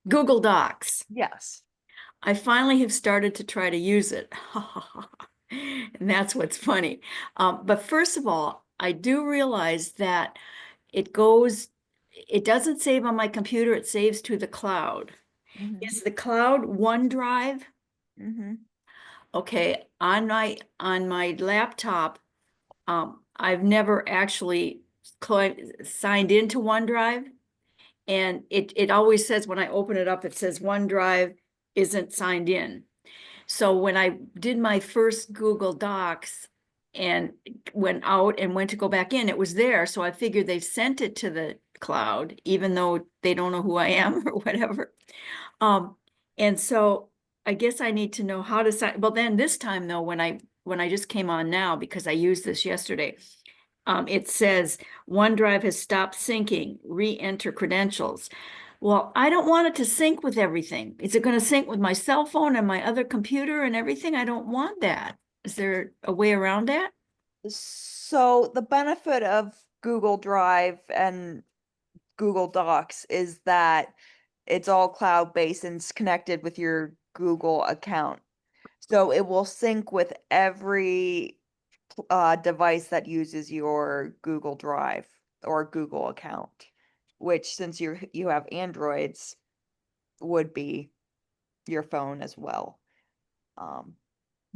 Google Docs. Yes. I finally have started to try to use it. And that's what's funny. But first of all, I do realize that it doesn't save on my computer, it saves to the cloud. Mm-hmm. Is the cloud OneDrive? Mm-hmm. Okay, on my laptop, I've never actually signed into OneDrive. And it always says when I open it up, it says OneDrive isn't signed in. So when I did my first Google Docs and went out and went to go back in, it was there. So I figured they've sent it to the cloud, even though they don't know who I am or whatever. Um, and so I guess I need to know how to sign. Well, then this time though, when I just came on now, because I used this yesterday, it says OneDrive has stopped syncing, re-enter credentials. Well, I don't want it to sync with everything. Is it going to sync with my cell phone and my other computer and everything? I don't want that. Is there a way around that? So the benefit of Google Drive and Google Docs is that it's all cloud-based and it's connected with your Google account. So it will sync with every device that uses your Google Drive or Google account, which since you have Androids would be your phone as well. Um,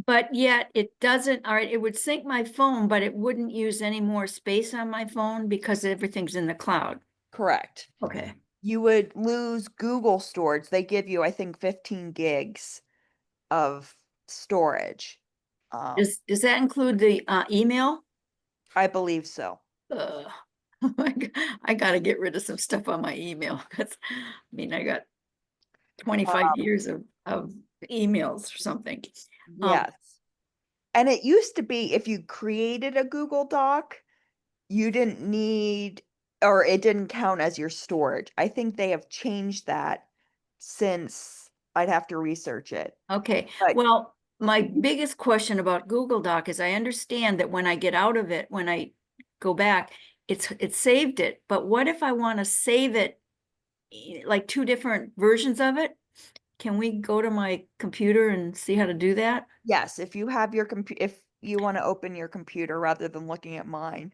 But yet it doesn't, all right, it would sync my phone, but it wouldn't use any more space on my phone because everything's in the cloud. correct. Okay. You would lose Google storage. They give you, I think, 15 gigs of storage. Does that include the email? I believe so. Ugh. I got to get rid of some stuff on my email because I got 25 Um, years of emails or something. Um, yes. And it used to be if you created a Google Doc, you didn't need, or it didn't count as your storage. I think they have changed that since I'd have to research it. okay. But Well, my biggest question about Google Doc is I understand that when I get out of it, when I go back, it saved it. But what if I want to save it, like two different versions of it? Can we go to my computer and see how to do that? yes, if you have your if you want to open your computer rather than looking at mine.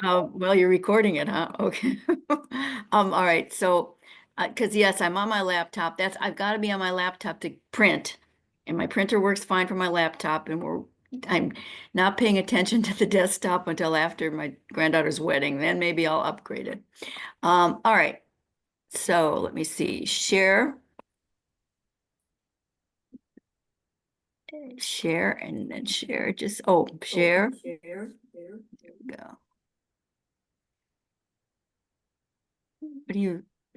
Well, you're recording it, huh? Okay. All right. So, because yes, I'm on my laptop. I've got to be on my laptop to print, and my printer works fine for my laptop. I'm not paying attention to the desktop until after my granddaughter's wedding. Then maybe I'll upgrade it. All right. So let me see. Share, and then share. Share. There we go.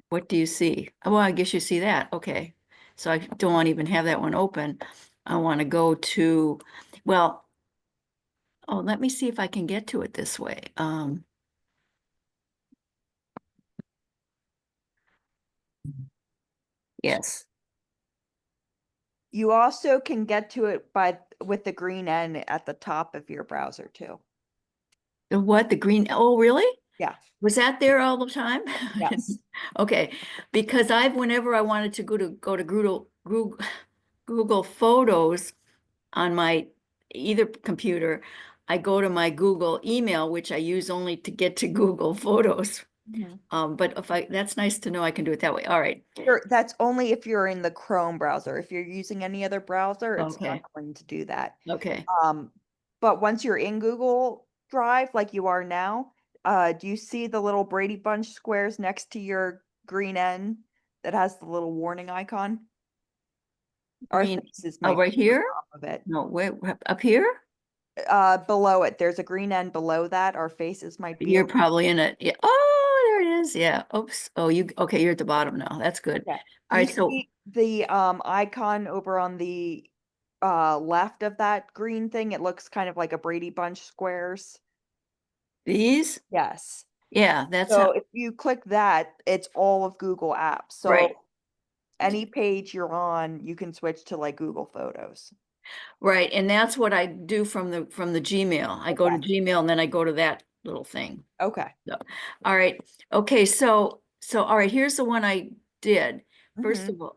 What do you see? Oh, well, I guess you see that. Okay. So I don't even have that one open. I want to go to, well, oh, let me see if I can get to it this way. Yes. You also can get to it by with the green N at the top of your browser too. The what? The green? Oh, really? Yeah. Was that there all the time? Yes. Okay, because whenever I wanted to go to Google Photos on my either computer, I go to my Google email, which I use only to get to Google Photos. Mhm. But that's nice to know I can do it that way. All right. That's only if you're in the Chrome browser. If you're using any other browser, it's not Okay. going to do that. Okay. Um, but once you're in Google Drive, like you are now, do you see the little Brady Bunch squares next to your green N that has the little warning icon? Our Green. faces Oh, might right be on here? top of it. No, wait, up here? Below it, there's a green N below that. Our faces might be. You're probably in it. Yeah. Oh, there it is. Yeah. Oops. Oh, okay, you're at the bottom now. That's good. Okay. All Do you right. So see the icon over on the left of that green thing? It looks kind of like a Brady Bunch squares. these? Yes. Yeah, that's So if you click that, it's all of Google Apps. right. So any page you're on, you can switch to like Google Photos. Right. And that's what I do from the Gmail. I go to Okay. Gmail and then I go to that little thing. Okay. So, all right. Okay. So So, all right, here's the one I did. First Mhm. of all,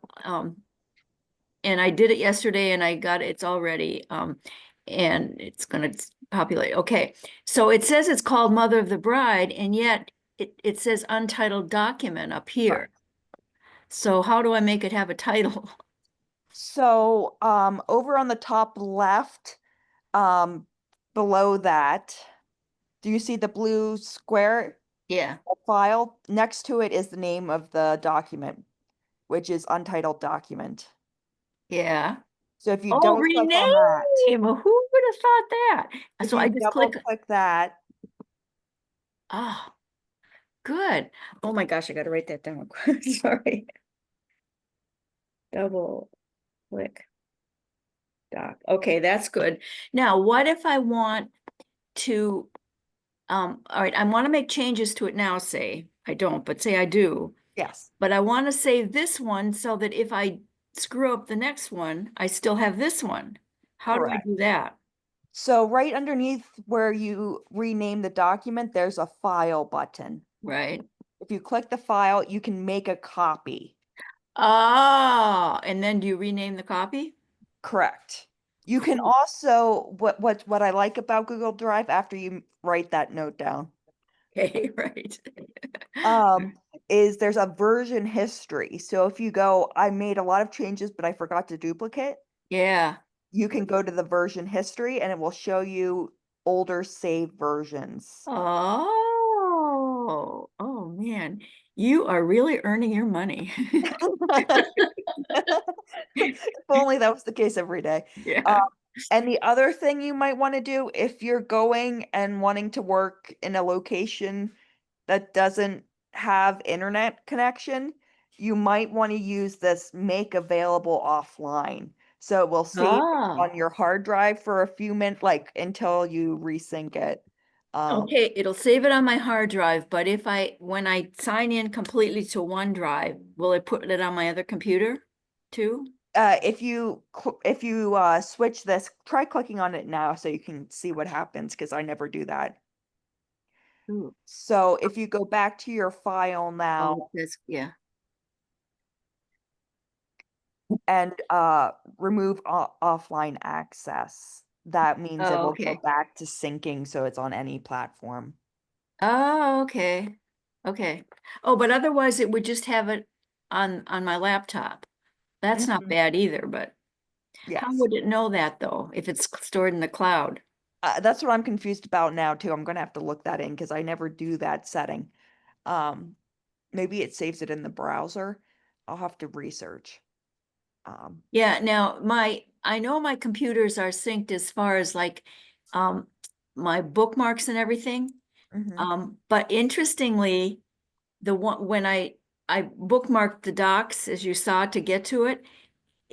and I did it yesterday and I got it, it's all ready. And it's gonna populate. Okay, so it says it's called Mother of the Bride, and yet it says untitled document up here. So how do I make it have a title? So, over on the top left, um, below that, do you see the blue square Yeah, file? Next to it is the name of the document, which is untitled document. yeah. So if you Oh, double click rename. on that, Who would have thought that? if So you I just double click. click that, Oh, good. Oh my gosh, I gotta write that down. Sorry. Double click doc. Okay, that's good. Now, what if I want to, all right, I want to make changes to it now, say, I don't, but say I do. yes, But I want to save this one so that if I screw up the next one, I still have this one. How do I correct. do that? So right underneath where you rename the document, there's a file button. Right? If you click the file, you can make a copy. Oh, and then do you rename the copy? Correct. You can Cool. also, what I like about Google Drive after you write that note down, Okay, right. um, is there's a version history. So if you go, I made a lot of changes, but I forgot to duplicate, Yeah. you can go to the version history and it will show you older saved versions. Oh, man. You are really earning your money. If only that was the case every day. Um, Yeah. and the other thing you might want to do if you're going and wanting to work in a location that doesn't have internet connection, you might want to use this make available offline. So it will save it Ah, on your hard drive for a few minutes, like until you resync it. okay. It'll save it on my hard drive, but when I sign in completely to OneDrive, will it put it on my other computer too? If you switch this, try clicking on it now so you can see what happens because I never do that. Ooh. So if you go back to your file now Oh, that's, yeah. and remove offline access, that means it Oh, will go okay. back to syncing so it's on any platform. Oh, okay. Okay. Oh, but otherwise it would just have it on my laptop. That's not Mhm. bad either, but how Yes. would it know that though, if it's stored in the cloud? That's what I'm confused about now too. I'm gonna have to look that in because I never do that setting. Um, Maybe it saves it in the browser. I'll have to research. Um, Yeah, now I know my computers are synced as far as like um my bookmarks and everything. mhm. But interestingly, the one when I bookmarked the docs as you saw to get to it,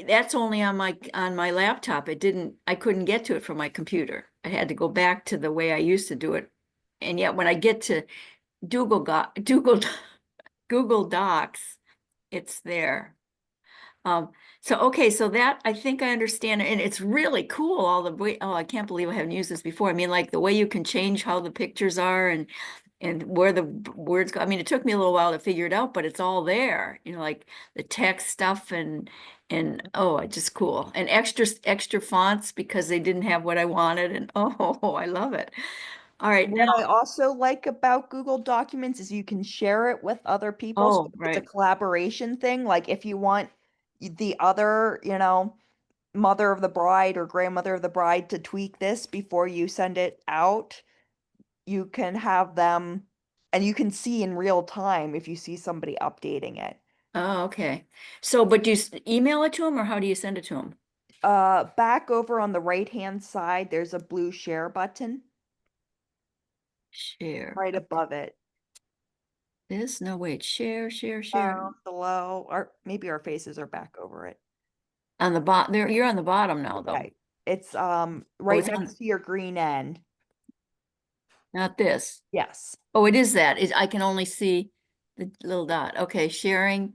that's only on my laptop. I couldn't get to it from my computer. I had to go back to the way I used to do it. And yet when I get to Google Google Docs, it's there. Um, so okay, so that I think I understand, and it's really cool. All the way, oh, I can't believe I haven't used this before. I mean, like the way you can change how the pictures are and where the words go. I mean, it took me a little while to figure it out, but it's all there. You know, like the text stuff and oh, it's just cool. And extra fonts because they didn't have what I wanted, and oh, I love it. All right, now, What I also like about Google Documents is you can share it with other people. So oh, it's a right. collaboration thing. Like if you want the other, mother of the bride or grandmother of the bride to tweak this before you send it out, you can have them and you can see in real time if you see somebody updating it. Oh, okay. So, but do you email it to them or how do you send it to them? Back over on the right-hand side, there's a blue share button Share. right above it. This? No, wait. Share. Down below, or maybe our faces are back over it. On the bottom, there, you're on the bottom now, though. Okay. It's Oh, right it's next on, to your green end. not this. Yes. Oh, it is that. I can only see the little dot. Okay, sharing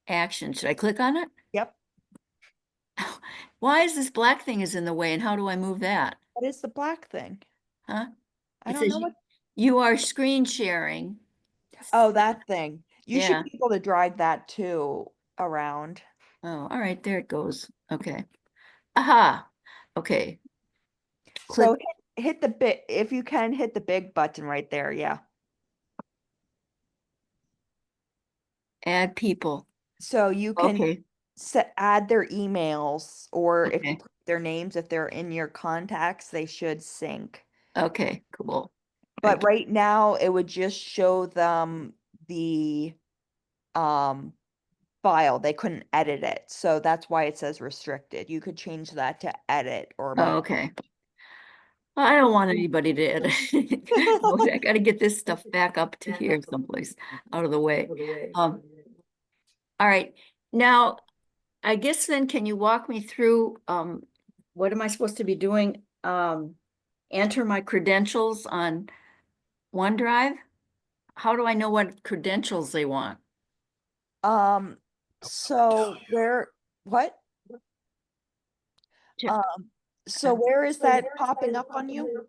action. Should I click on it? Yep. Why is this black thing is in the way and how do I move that? What is the black thing? Huh? I It don't says know what. you are screen sharing. Oh, that thing. You should Yeah. be able to drag that too around. Oh, all right, there it goes. Okay. Aha. Okay. Click So hit the bit, if you can, hit the big button right there. Yeah. add people. So you can Okay. add their emails, or if you Okay. put their names, if they're in your contacts, they should sync. Okay, cool. But right now it would just show them the um file. They couldn't edit it. So that's why it says restricted. You could change that to edit or Oh, manage. okay. Well, I don't want anybody to edit. I gotta get this stuff back up to here someplace out of the way. All right. Now, I guess then can you walk me through what am I supposed to be doing? Enter my credentials on OneDrive? How do I know what credentials they want? Um, so what? Check. Um, so where is that popping up on you?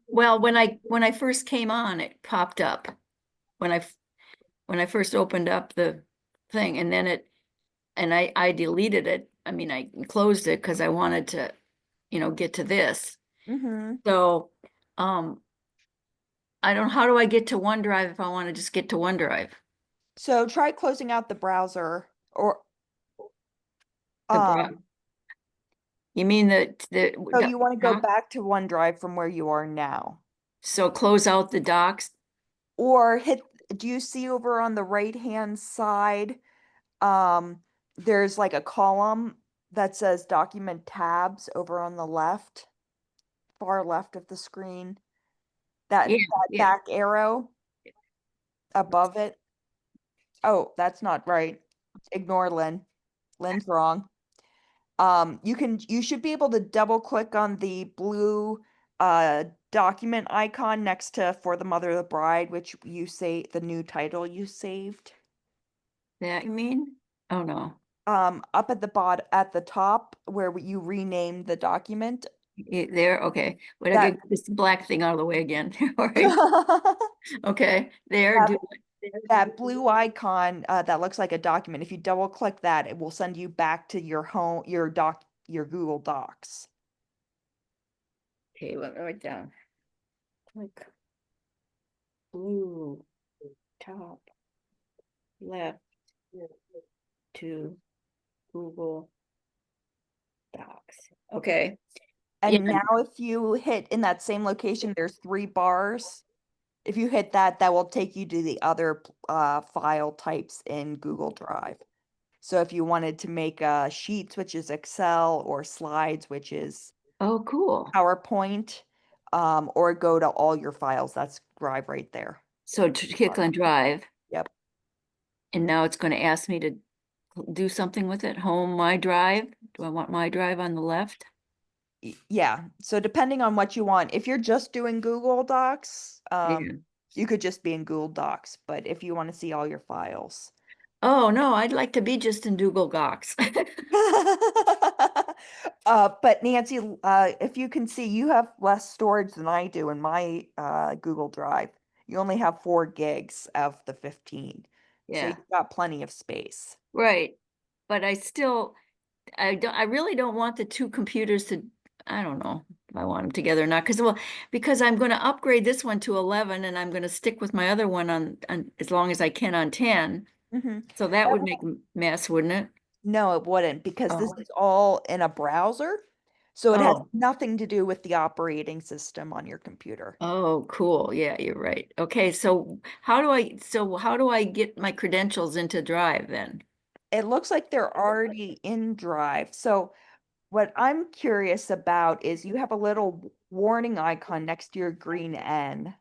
Well, when I first came on, it popped up when when I first opened up the thing, and then I deleted it. I mean, I closed it because I wanted to, get to this. Mm-hmm. So, I don't, how do I get to OneDrive if I want to just get to OneDrive? So try closing out the browser, or The bra, um, you mean so you want to go doc? back to OneDrive from where you are now. So close out the docs? Or do you see over on the right-hand side, um, there's like a column that says document tabs over on the left, far left of the screen. Yeah, That yeah. back arrow above it. Oh, that's not right. Ignore Lynn. Lynn's wrong. You should be able to double click on the blue document icon next to For the Mother of the Bride, which you say the new title you saved. That you mean? Oh no. Up at the at the top where you renamed the document. There, okay. Wait, I That get this black thing out of the way again. All right. Okay, there, that do that blue icon that looks like a document. If you double click that, it will send you back to your home, your Google Docs. okay, let me write down. Click blue top left to Google Docs. Okay. Yeah. And now if you hit in that same location, there's 3 bars. If you hit that, that will take you to the other file types in Google Drive. So if you wanted to make Sheets, which is Excel, or Slides, which is Oh, cool. PowerPoint, or go to all your files, that's Drive right there. So to click on Drive, Yep. and now it's going to ask me to do something with it. Home, my drive. Do I want my drive on the left? Yeah. So depending on what you want, if you're just doing Google Docs, Yeah. you could just be in Google Docs. But if you want to see all your files, Oh, no, I'd like to be just in Google Docs. but Nancy, if you can see, you have less storage than I do in my Google Drive. You only have 4 gigs of the 15. So Yeah, you've got plenty of space. right. But I really don't want the two computers to, I don't know if I want them together or not, because I'm going to upgrade this one to 11 and I'm going to stick with my other one on as long as I can on 10. Hmm. So that would make a mess, wouldn't it? No, it wouldn't, because this Oh, is all in a browser. So it has oh, nothing to do with the operating system on your computer. oh, cool. Yeah, you're right. Okay, so how do I get my credentials into Drive then? It looks like they're already in Drive. So what I'm curious about is you have a little warning icon next to your green N.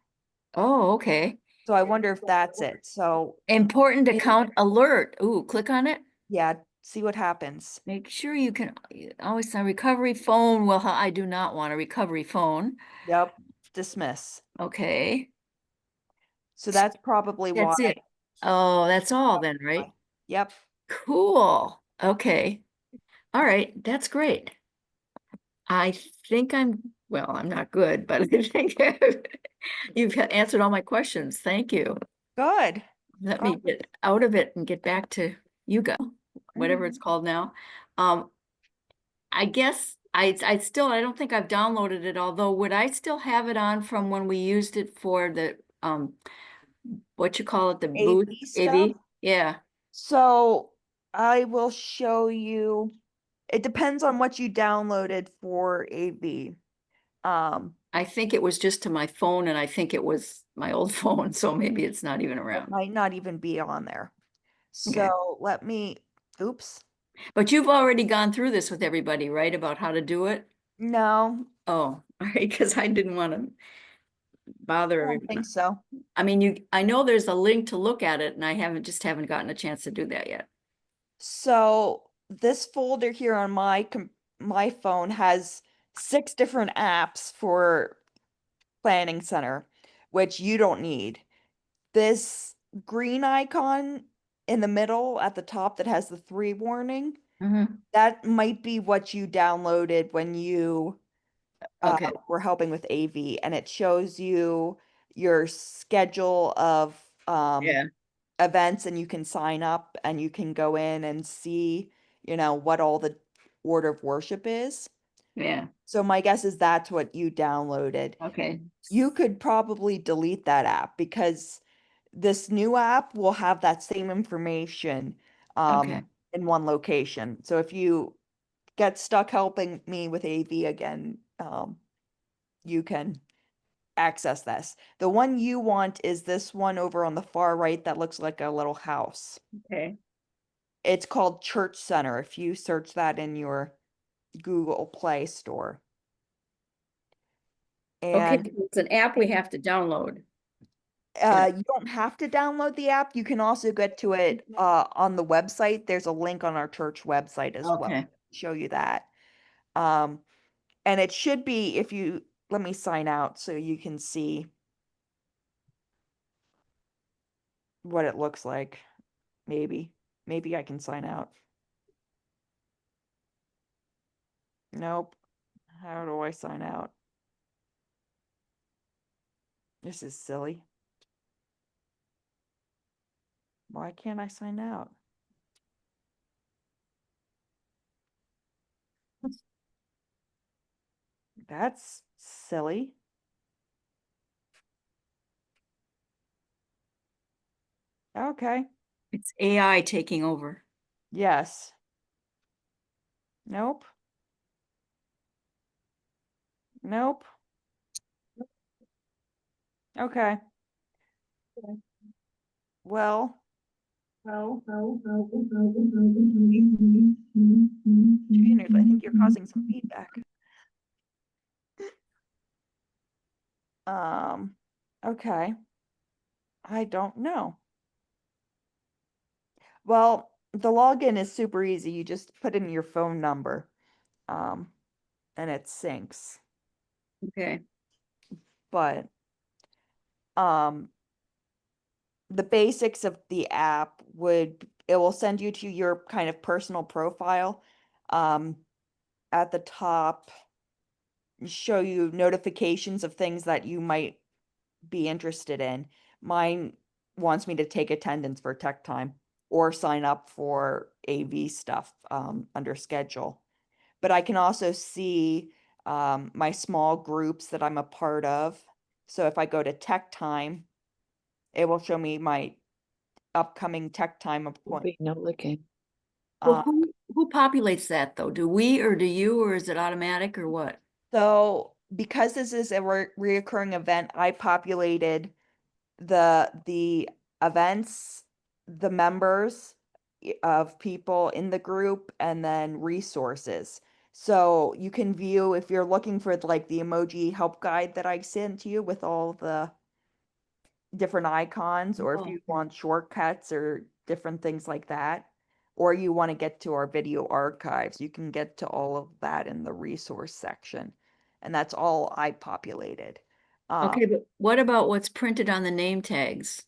Oh, okay. So I wonder if that's it. So Important account alert. Ooh, click on it. yeah, see what happens. Make sure you can always say recovery phone. Well, I do not want a recovery phone. Yep, dismiss. Okay. So that's probably why. That's it. Oh, that's all then, right? Yep. Cool. Okay. All right. That's great. I think well, I'm not good, but I think you've answered all my questions. Thank you. Good. let me get out of it and get back to Yuga, whatever it's Mhm. called now. Um, I guess I still, I don't think I've downloaded it, although would I still have it on from when we used it for the, what you call it, the booth, AV stuff. AV? Yeah, So I will show you. It depends on what you downloaded for AV. Um, I think it was just to my phone and I think it was my old phone, so maybe it's not even it around. might not even be on there. Okay. So let me, oops. But you've already gone through this with everybody, right? About how to do it? No, Oh, all right, because I didn't want to bother I don't everybody. think so. I mean, I know there's a link to look at it and I haven't gotten a chance to do that yet. So this folder here on my phone has 6 different apps for Planning Center, which you don't need. This green icon in the middle at the top that has the 3 warning, Mhm. that might be what you downloaded when you Okay, were helping with AV, and it shows you your schedule of yeah, events, and you can sign up and you can go in and see, what all the order of worship is. yeah, So my guess is that's what you downloaded. okay, You could probably delete that app because this new app will have that same information okay, in one location. So if you get stuck helping me with AV again, you can access this. The one you want is this one over on the far right that looks like a little house. okay. It's called Church Center if you search that in your Google Play Store. Okay, And it's an app we have to download. you don't have to download the app. You can also get to it on the website. There's a link on our church website as well. Okay, Show you that. Um, and it should be if you let me sign out so you can see what it looks like. Maybe. Maybe I can sign out. Nope. How do I sign out? This is silly. Why can't I sign out? That's silly. Okay. it's AI taking over. Yes. Nope. Nope. Okay. Well, Janet, I think you're causing some feedback. Um, okay. I don't know. Well, the login is super easy. You just put in your phone number, um, and it syncs. Okay, But, um, the basics of the app it will send you to your kind of personal profile. Um, at the top, show you notifications of things that you might be interested in. Mine wants me to take attendance for tech time or sign up for AV stuff under schedule. But I can also see my small groups that I'm a part of. So if I go to tech time, it will show me my upcoming tech time appointment. Not looking. well, Uh, who populates that though? Do we or do you, or is it automatic or what? so because this is a reoccurring event, I populated the events, the members of people in the group, and then resources. So you can view if you're looking for like the emoji help guide that I sent you with all the different icons, or if Oh, you want shortcuts or different things like that, or you want to get to our video archives, you can get to all of that in the resource section. And that's all I populated. okay, but what about what's printed on the name tags?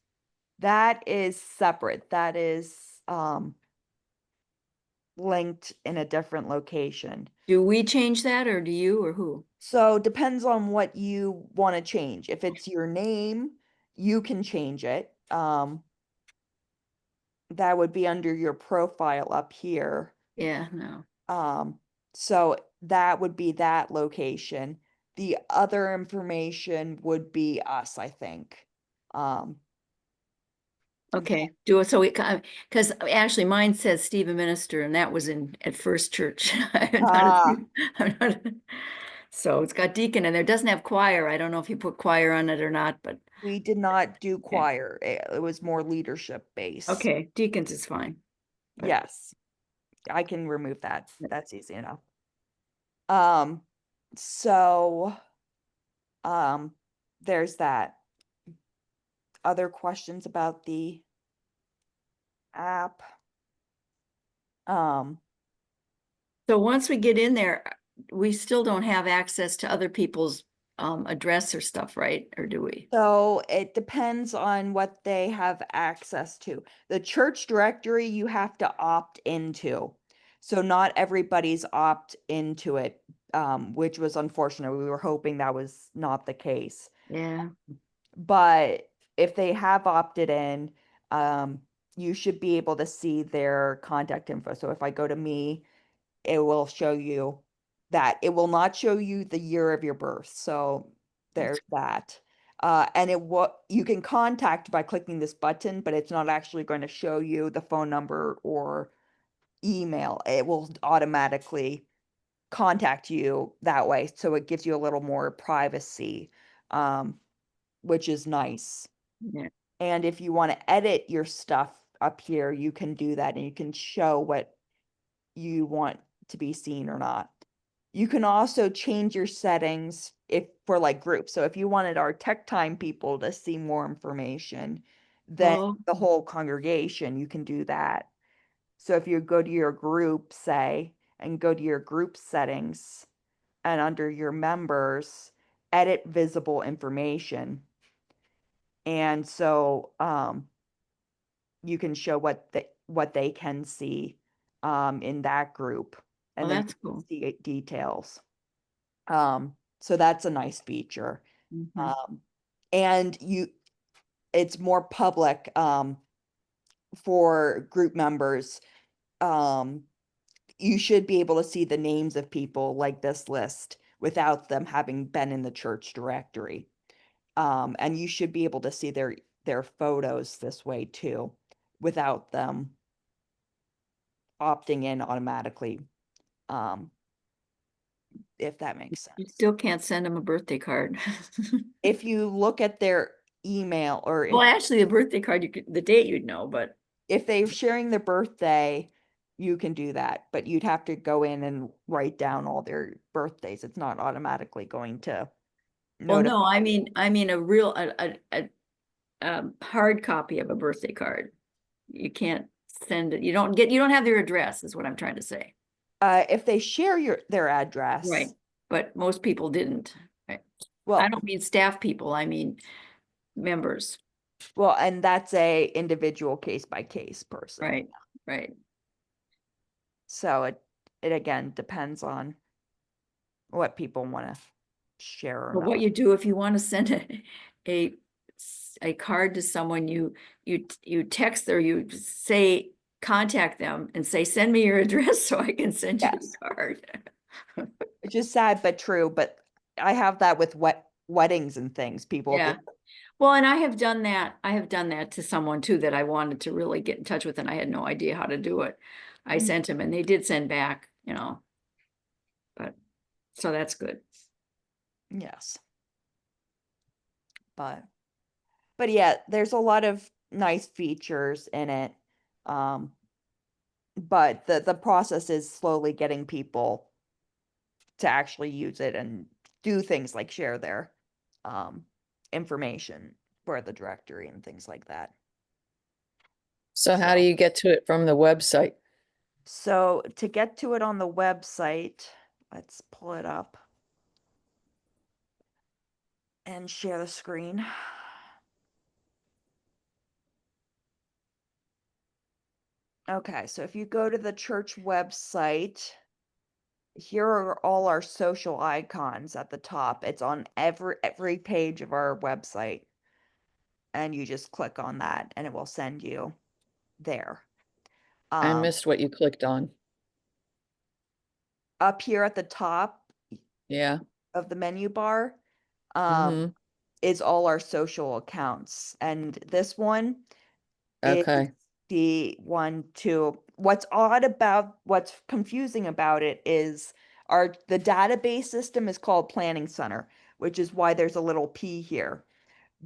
That is separate. That is linked in a different location. Do we change that or do you or who? So depends on what you want to change. If it's your name, you can change it. that would be under your profile up here. Yeah, no. So that would be that location. The other information would be us, I think. Um, Okay, do it so we, because actually mine says Stephen Minister and that was at First Church. I'm not ah, I'm not So it's got deacon and there doesn't have choir. I don't know if you put choir on it or not, but we did not do okay, choir. It was more leadership based. okay, deacons is fine. But Yes, I can remove that. That's easy enough. Um, so, um, there's that. Other questions about the app? Um, so once we get in there, we still don't have access to other people's address or stuff, right? Or do we? so it depends on what they have access to. The church directory you have to opt into. So not everybody's opt into it, which was unfortunate. We were hoping that was not the case. Yeah. But if they have opted in, you should be able to see their contact info. So if I go to me, it will show you that. It will not show you the year of your birth. So there's that. And what you can contact by clicking this button, but it's not actually going to show you the phone number or email. It will automatically contact you that way. So it gives you a little more privacy, which is nice. Yeah. And if you want to edit your stuff up here, you can do that and you can show what you want to be seen or not. You can also change your settings if for like groups. So if you wanted our tech time people to see more information than Oh, the whole congregation, you can do that. So if you go to your group, say, and go to your group settings and under your members, edit visible information. And so you can show what they can see in that group, well, and then that's you can cool. see details. So that's a nice feature. Mhm. Um, and it's more public for group members. Um, you should be able to see the names of people like this list without them having been in the church directory. And you should be able to see their photos this way too, without them opting in automatically, um, if that makes You sense. still can't send them a birthday card. If you look at their email or Well, actually, a birthday card, the date you'd know, but if they're sharing their birthday, you can do that, but you'd have to go in and write down all their birthdays. It's not automatically going to well, notify. no, I mean a real hard copy of a birthday card. You can't send it. You don't have their address, is what I'm trying to say. If they share their Right. address, But most people didn't. Right. I well, don't mean staff people, I mean members. and that's a individual case by case person. Right, right. So it again depends on what people want to share or But what not. you do if you want to send a a card to someone, you text or you say contact them and say, send me your address so I can send you the Yes, card. which is sad but true. But I have that with weddings and things. People Yeah. just Well, and I have done that. I have done that to someone too that I wanted to really get in touch with, and I had no idea how to do it. I Mm, sent them and they did send back, but so that's good. yes, but yeah, there's a lot of nice features in it. Um, but the process is slowly getting people to actually use it and do things like share their um information for the directory and things like that. So how do So you get to it from the website? so to get to it on the website, let's pull it up and share the screen. Okay, so if you go to the church website, here are all our social icons at the top. It's on every page of our website. And you just click on that and it will send you there. I missed what you clicked on. Up here at the top Yeah. of the menu bar, Mm-hmm. is all our social accounts. And this one is Okay. the one to, what's confusing about it is the database system is called Planning Center, which is why there's a little P here.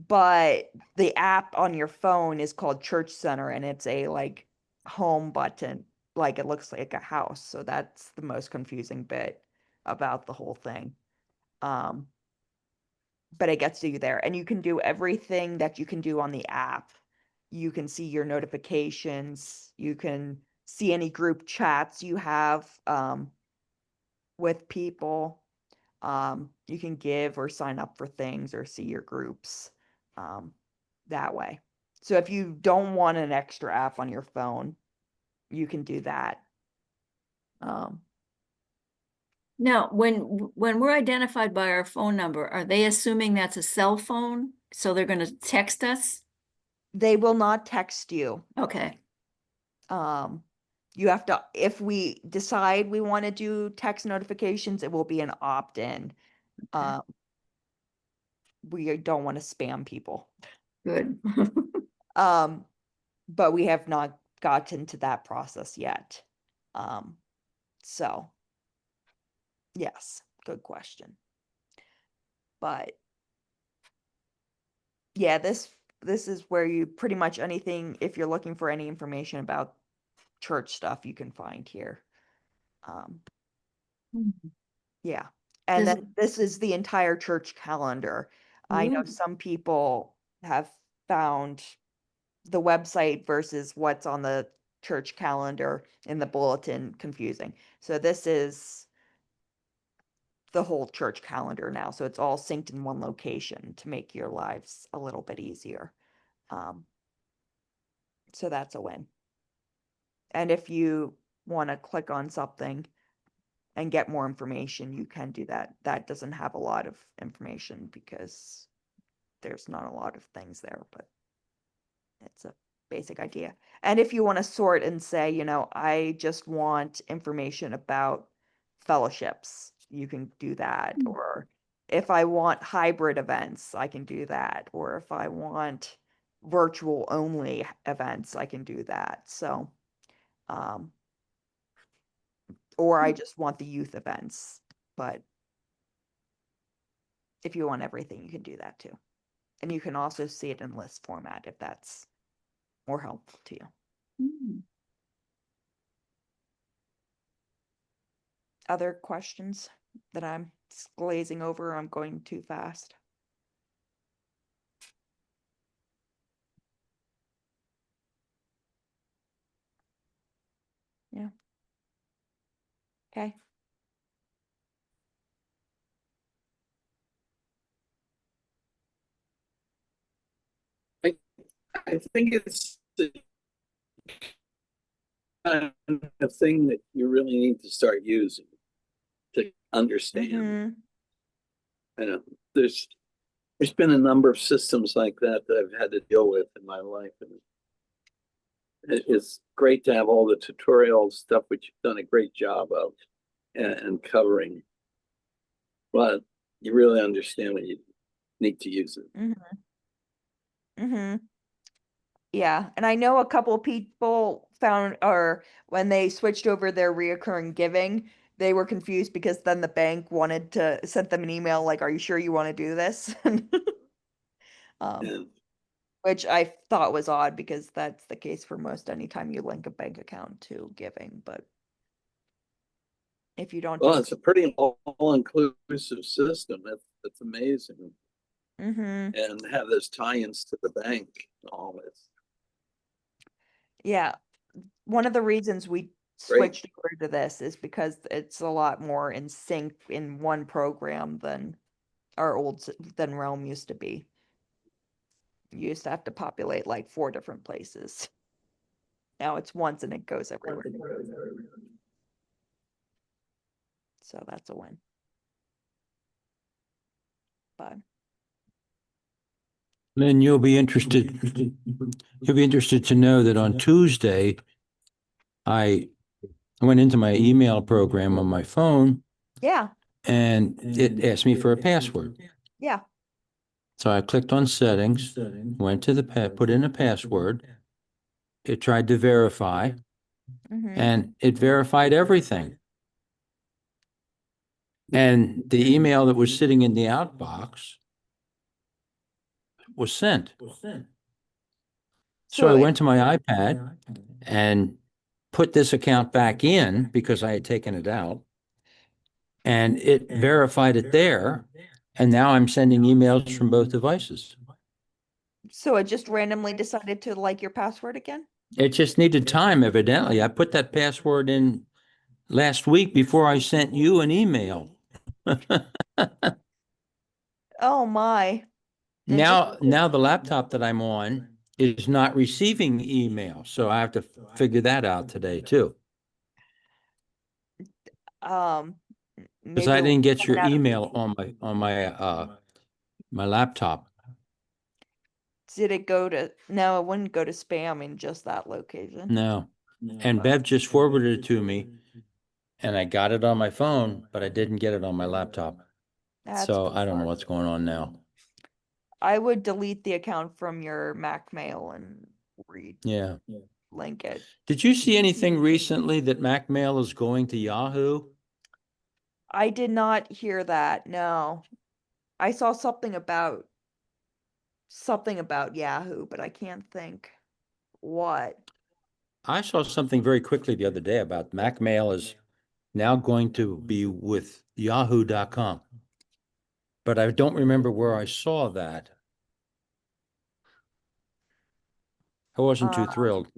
But the app on your phone is called Church Center, and it's a like home button, like it looks like a house. So that's the most confusing bit about the whole thing. But it gets you there, and you can do everything that you can do on the app. You can see your notifications, you can see any group chats you have with people. You can give or sign up for things or see your groups that way. So if you don't want an extra app on your phone, you can do that. Now, when we're identified by our phone number, are they assuming that's a cell phone? So they're gonna text us? They will not text you. Okay, You have to, if we decide we want to do text notifications, it will be an opt-in. Okay. We don't want to spam people. good. But we have not gotten to that process yet. So yes, good question. But yeah, this is where you pretty much anything, if you're looking for any information about church stuff, you can find here. Yeah. And Does- then this is the entire church calendar. I know Ooh. some people have found the website versus what's on the church calendar in the bulletin confusing. So this is the whole church calendar now. So it's all synced in one location to make your lives a little bit easier. So that's a win. And if you want to click on something and get more information, you can do that. That doesn't have a lot of information because there's not a lot of things there, but it's a basic idea. And if you want to sort and say, I just want information about fellowships, you can do that. Mm. Or if I want hybrid events, I can do that. Or if I want virtual only events, I can do that. So, or I just want the youth events. But if you want everything, you can do that too. And you can also see it in list format if that's more helpful to you. Mm. Other questions that I'm glazing over? I'm going too fast. Yeah. Okay. I think it's the kind of thing that you really need to start using to understand. Mm-hmm. I know there's been a number of systems like that I've had to deal with in my life, and it's great to have all the tutorial stuff, which you've done a great job of and covering. But you really understand what you need to use it. Mm-hmm. Mm-hmm. Yeah. And I know a couple of people found, or when they switched over their reoccurring giving, they were confused because then the bank wanted to send them an email like, are you sure you want to do this? And Which I thought was odd because that's the case for most anytime you link a bank account to giving. But if you don't well, just, it's a pretty all-inclusive system. That's amazing. mm-hmm. And have those tie-ins to the bank and all this. Yeah. One of the reasons we Great. switched over to this is because it's a lot more in sync in one program than than Realm used to be. You used to have to populate like 4 different places. Now it's once and it goes everywhere. So that's a win. But Then you'll be interested to know that on Tuesday, I went into my email program on my phone Yeah, and it asked me for a password. yeah. So I clicked on settings, went to put in a password. It tried to verify Mhm. and it verified everything. And the email that was sitting in the outbox was sent. So I it- went to my iPad and put this account back in because I had taken it out. And it verified it there. And now I'm sending emails from both devices. So it just randomly decided to like your password again? It just needed time, evidently. I put that password in last week before I sent you an email. Oh my. It just- Now the laptop that I'm on is not receiving email, so I have to figure that out today too. Because Because I didn't get your email on my laptop. Did it go to, no, it wouldn't go to spam in just that location. No. And Bev just forwarded it to me and I got it on my phone, but I didn't get it on my laptop. That's So I don't know bizarre. what's going on now. I would delete the account from your Mac Mail and Yeah. link it. Did you see anything recently that Mac Mail is going to Yahoo? I did not hear that. No. I saw something about Yahoo, but I can't think what. I saw something very quickly the other day about Mac Mail is now going to be with yahoo.com. But I don't remember where I saw that. I wasn't too thrilled.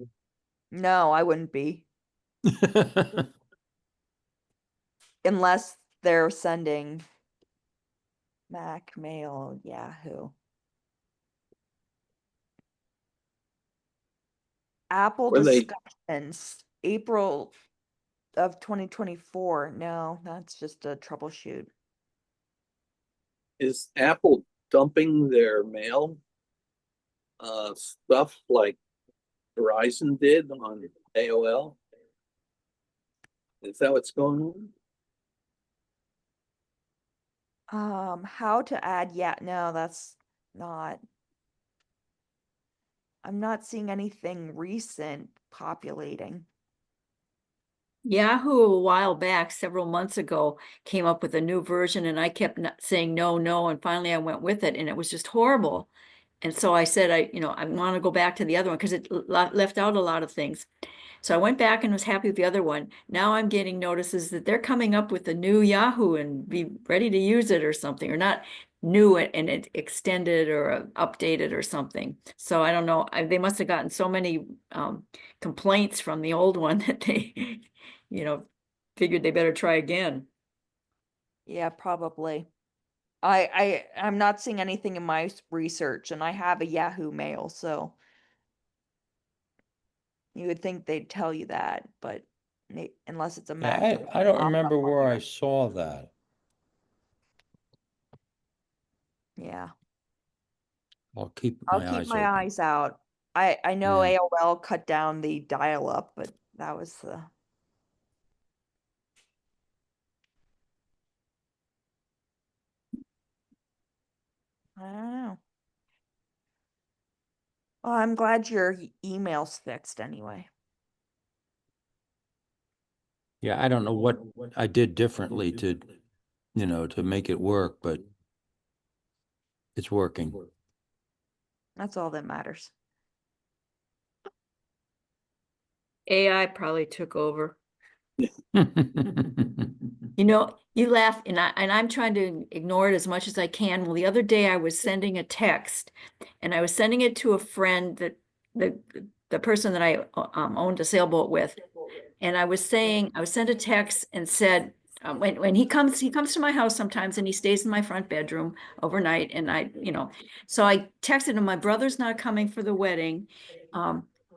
No, I wouldn't be. Unless they're sending Mac Mail, Yahoo. Apple Were they- discussions, April of 2024. No, that's just a troubleshoot. Is Apple dumping their mail stuff like Verizon did on AOL? Is that what's going on? How to add, yeah, no, that's not. I'm not seeing anything recent populating. Yahoo a while back, several months ago, came up with a new version and I kept saying no, no, and finally I went with it and it was just horrible. And so I said, I want to go back to the other one because it left out a lot of things. So I went back and was happy with the other one. Now I'm getting notices that they're coming up with a new Yahoo and be ready to use it or something, or not new and it extended or updated or something. So I don't know. They must have gotten so many complaints from the old one that they, figured they better try again. Yeah, probably. I'm not seeing anything in my research, and I have a Yahoo Mail, so you would think they'd tell you that, but unless it's a Mac. Yeah, I don't I'll- remember where I saw that. Yeah, I'll keep I'll my keep eyes my open. eyes out. I know Yeah. AOL cut down the dial-up, but that was the. I don't know. Well, I'm glad your email's fixed anyway. Yeah, I don't know what I did differently to make it work, but it's working. That's all that matters. AI probably took over. You laugh and I'm trying to ignore it as much as I can. Well, the other day I was sending a text and I was sending it to a friend that the person that I owned a sailboat with. And I sent a text and said, when he comes to my house sometimes and he stays in my front bedroom overnight. And so I texted him, my brother's not coming for the wedding.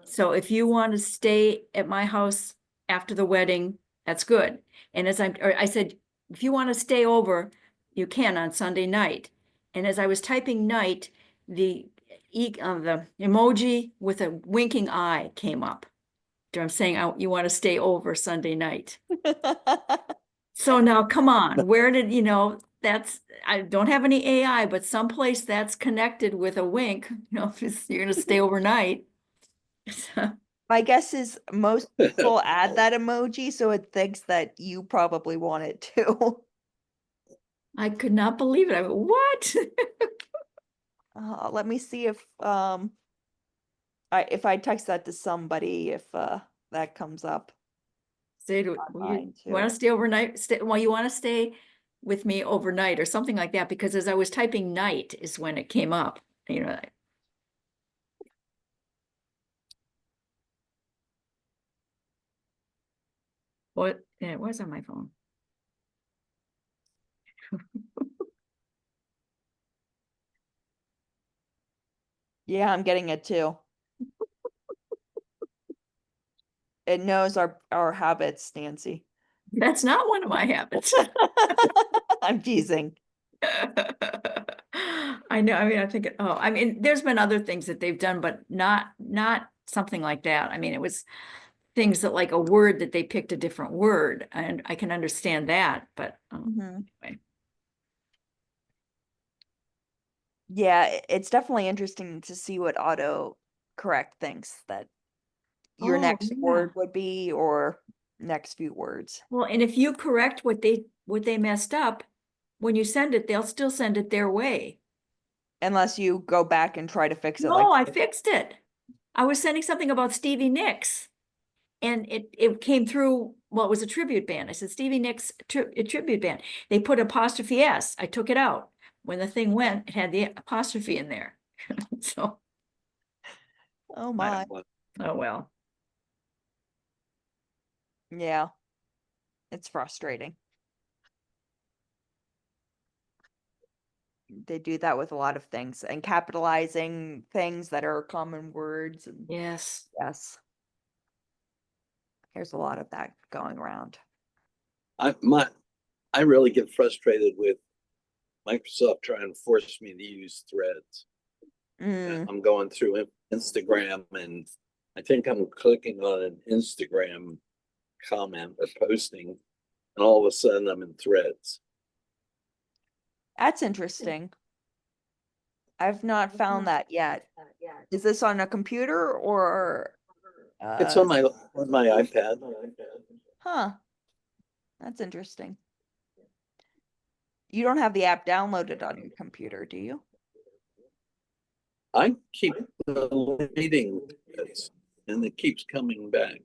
So if you want to stay at my house after the wedding, that's good. And I said, if you want to stay over, you can on Sunday night. And as I was typing night, the emoji with a winking eye came up. I'm saying, you want to stay over Sunday night. So now, come on, where did, I don't have any AI, but someplace that's connected with a wink, if you're gonna stay overnight. My guess is most people add that emoji, so it thinks that you probably want it too. I could not believe it. I went, what? Let me see if I text that to somebody, if that comes up. Say to, mine you want too. to stay overnight? Well, you want to stay with me overnight or something like that, because as I was typing night is when it came up, What? Yeah, it was on my phone. Yeah, I'm getting it too. It knows our habits, Nancy. That's not one of my habits. I'm teasing. I know, I think, there's been other things that they've done, but not something like that. It was things that, like a word that they picked a different word, and I can understand that, but Mhm. anyway. Yeah, it's definitely interesting to see what auto correct thinks that your Oh, next yeah. word would be, or next few words. Well, and if you correct what they messed up, when you send it, they'll still send it their way. Unless you go back and try to fix it like No, I fixed it. I was sending something about Stevie Nicks. And it came through, well, it was a tribute band. I said, Stevie Nicks a tribute band. They put apostrophe S. I took it out. When the thing went, it had the apostrophe in there. So, oh I my. don't want- oh well. Yeah. It's frustrating. They do that with a lot of things, and capitalizing things that are common words. And Yes. yes. There's a lot of that going around. I really get frustrated with Microsoft trying to force me to use Threads. Mm. I'm going through Instagram, and I think I'm clicking on an Instagram comment or posting, and all of a sudden I'm in Threads. That's interesting. I've not found that yet. Is this on a computer or It's on my iPad. huh? That's interesting. You don't have the app downloaded on your computer, do you? I keep deleting it, and it keeps coming back,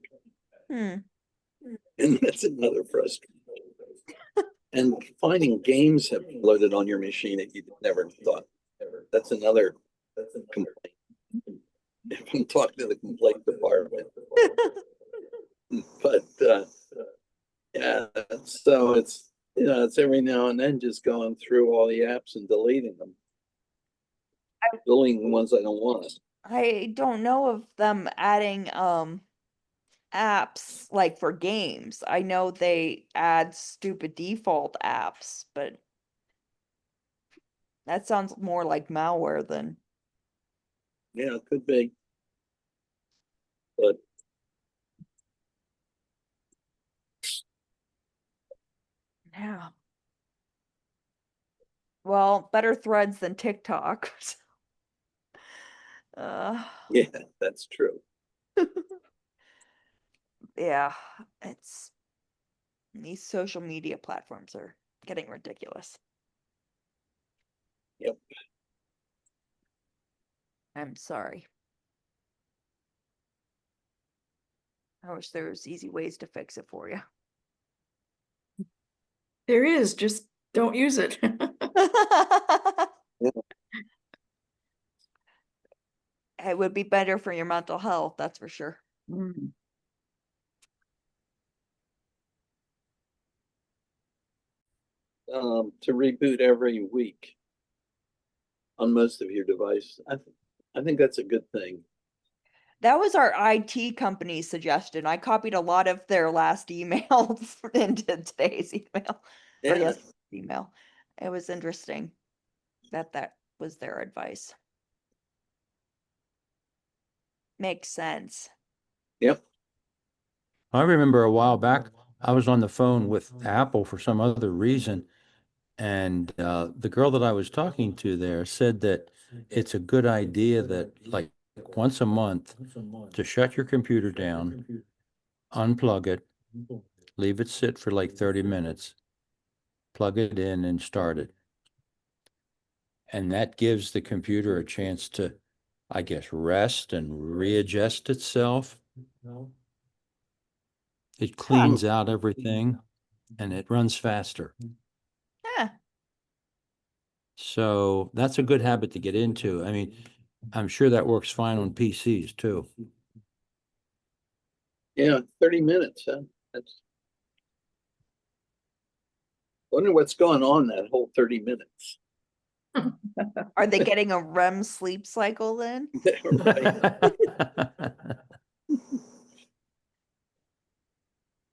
Hmm. and that's another frustration. And finding games have loaded on your machine that you never thought. That's another complaint. If I'm talking to the complaint department, but yeah, so it's every now and then just going through all the apps and deleting them, deleting the ones I don't want. I don't know of them adding apps like for games. I know they add stupid default apps, but that sounds more like malware than Yeah, it could be, but yeah. Well, better Threads than TikTok. yeah, that's true. Yeah, it's these social media platforms are getting ridiculous. Yep. I'm sorry. I wish there was easy ways to fix it for you. There is, just don't use it. It would be better for your mental health, that's for sure. Mm. To reboot every week on most of your devices. I think that's a good thing. That was our IT company's suggestion. I copied a lot of their last emails into today's email. Or Yeah, yesterday's email. It was interesting that was their advice. makes sense. Yep. I remember a while back, I was on the phone with Apple for some other reason. And the girl that I was talking to there said that it's a good idea that like once a month to shut your computer down, unplug it, leave it sit for like 30 minutes, plug it in and start it. And that gives the computer a chance to, I guess, rest and readjust itself. It cleans out everything and it runs faster. Yeah. So that's a good habit to get into. I mean, I'm sure that works fine on PCs too. Yeah, 30 minutes, huh? That's. Wonder what's going on that whole 30 minutes. Are they getting a REM sleep cycle then? Right.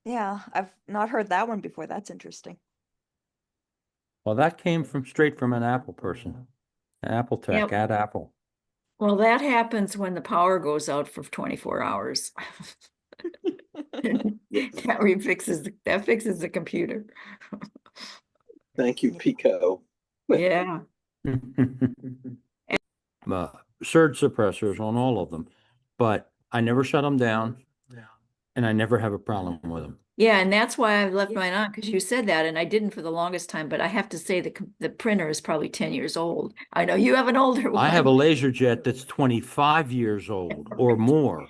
Yeah, I've not heard that one before. That's interesting. Well, that came from straight from an Apple person, Apple Tech Yep. at Apple. Well, that happens when the power goes out for 24 hours. That fixes the computer. Thank you, Pico. Yeah. Surge suppressors on all of them, but I never shut them down and I never have a problem with them. Yeah, and that's why I left mine on, because you said that, and I didn't for the longest time, but I have to say the printer is probably 10 years old. I know you have an older one. I have a LaserJet that's 25 years old or more.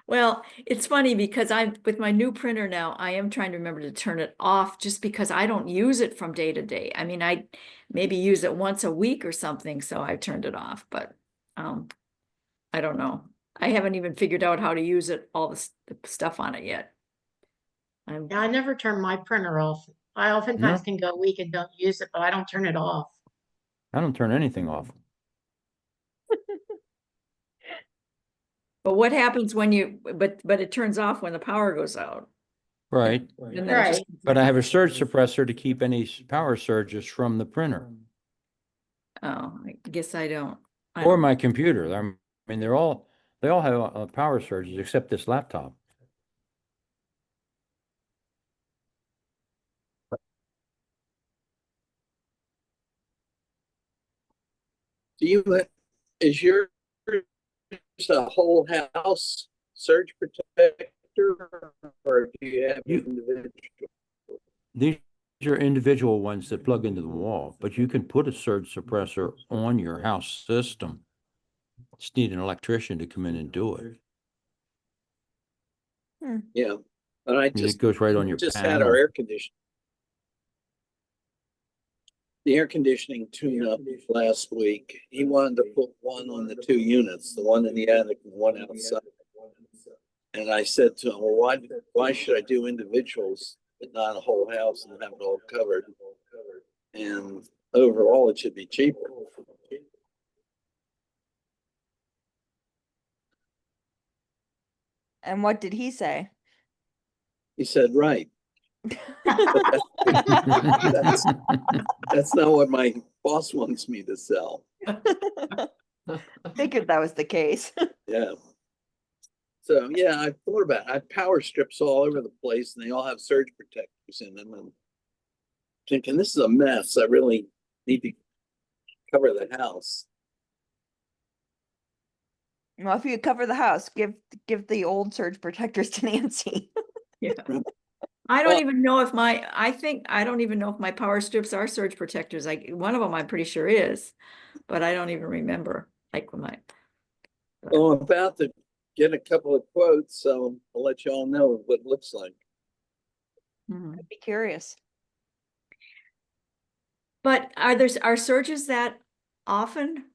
Well, it's funny because with my new printer now, I am trying to remember to turn it off just because I don't use it from day to day. I mean, I maybe use it once a week or something, so I turned it off, but I don't know. I haven't even figured out how to use it, all the stuff on it yet. Yeah, I never turn my printer off. I oftentimes can go a week and don't use it, but I don't turn it off. I don't turn anything off. But what happens when but it turns off when the power goes out? Right. And then it just- But I have a surge suppressor to keep any power surges from the printer Oh, I guess I don't. or my computer. I mean, they all have power surges except this laptop. Do you, is your a whole house surge protector or do you have individual? These are individual ones that plug into the wall, but you can put a surge suppressor on your house system. Just need an electrician to come in and do it. Yeah, and I I mean, just it goes right on your had our panel. air conditioning. The air conditioning tune up last week. He wanted to put one on the 2 units, the one in the attic and one outside. And I said to him, well, why should I do individuals, but not a whole house and have it all covered? And overall, it should be cheaper. And what did he say? He said, right. That's not what my boss wants me to sell. Figured that was the case. Yeah. So, yeah, I thought about it. I have power strips all over the place and they all have surge protectors in them. And thinking, this is a mess. I really need to cover the house. Well, if you cover the house, give the old surge protectors to Nancy. Yeah. I don't Well- even know if I don't even know if my power strips are surge protectors. One of them I'm pretty sure is, but I don't even remember. Like when Well, I'm about to get a couple of quotes, so I'll let you all know what it looks like. Mhm. I'd be curious. But are surges that often?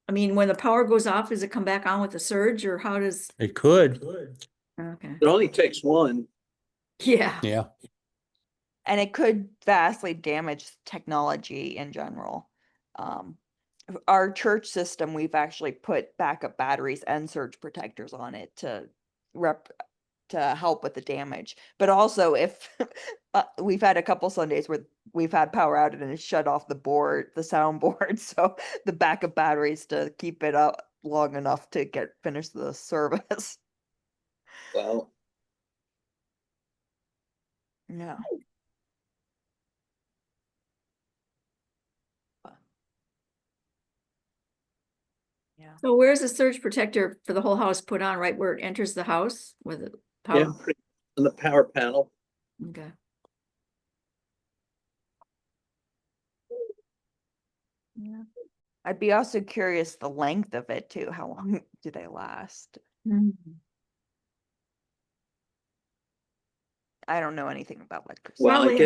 I mean, when the power goes off, does it come back on with a surge or how does? It could. Okay. It only takes one. Yeah. Yeah. And it could vastly damage technology in general. Our church system, we've actually put backup batteries and surge protectors on it to help with the damage. But also if we've had a couple Sundays where we've had power out and it shut off the sound board. So the backup batteries to keep it up, long enough to finish the service. Well, Yeah. Yeah. So where's the surge protector for the whole house put on, right where it enters the house with the yeah, power? on the power panel. Okay. Yeah. I'd be also curious the length of it too. How long do they last? I don't know anything about electricity. Well, I Probably- guess